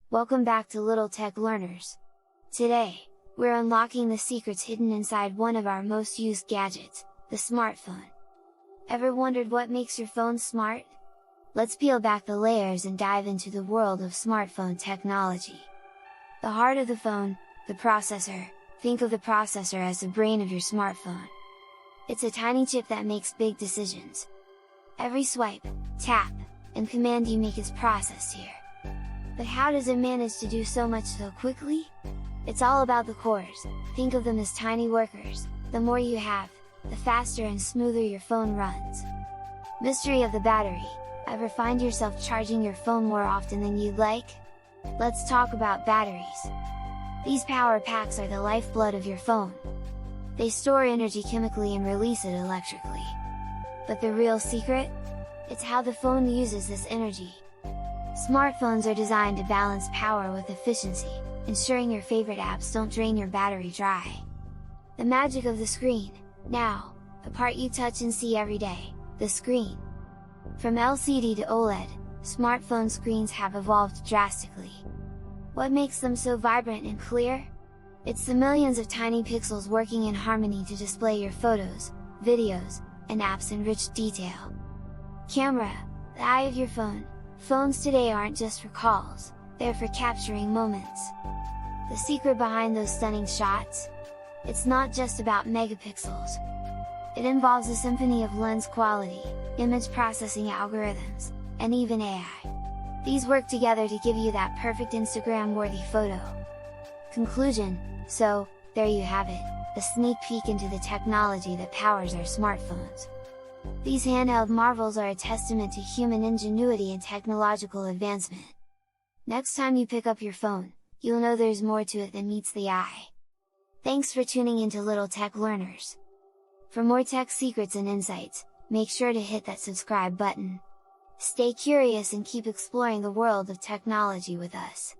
Welcome back to Little Tech Learners! Today, we're unlocking the secrets hidden inside one of our most used gadgets, the smartphone. Ever wondered what makes your phone smart? Let's peel back the layers and dive into the world of smartphone technology. The heart of the phone, the processor. Think of the processor as the brain of your smartphone. It's a tiny chip that makes big decisions. Every swipe, tap, and command you make is processed here. But how does it manage to do so much so quickly? It's all about the cores. Think of them as tiny workers. The more you have, the faster and smoother your phone runs. Mystery of the battery. Ever find yourself charging your phone more often than you'd like? Let's talk about batteries. These power packs are the lifeblood of your phone. They store energy chemically and release it electrically. But the real secret? It's how the phone uses this energy. Smartphones are designed to balance power with efficiency, ensuring your favorite apps don't drain your battery dry. The magic of the screen. Now, the part you touch and see every day, the screen. From LCD to OLED, smartphone screens have evolved drastically. What makes them so vibrant and clear? It's the millions of tiny pixels working in harmony to display your photos, videos, and apps in rich detail. Camera, the eye of your phone. Phones today aren't just for calls, they're for capturing moments. The secret behind those stunning shots? It's not just about megapixels. It involves a symphony of lens quality, image processing algorithms, and even AI. These work together to give you that perfect Instagram-worthy photo. Conclusion: so, there you have it, a sneak peek into the technology that powers our smartphones. These handheld marvels are a testament to human ingenuity and technological advancement. Next time you pick up your phone, you'll know there's more to it than meets the eye. Thanks for tuning into Little Tech Learners! For more tech secrets and insights, make sure to hit that subscribe button. Stay curious and keep exploring the world of technology with us!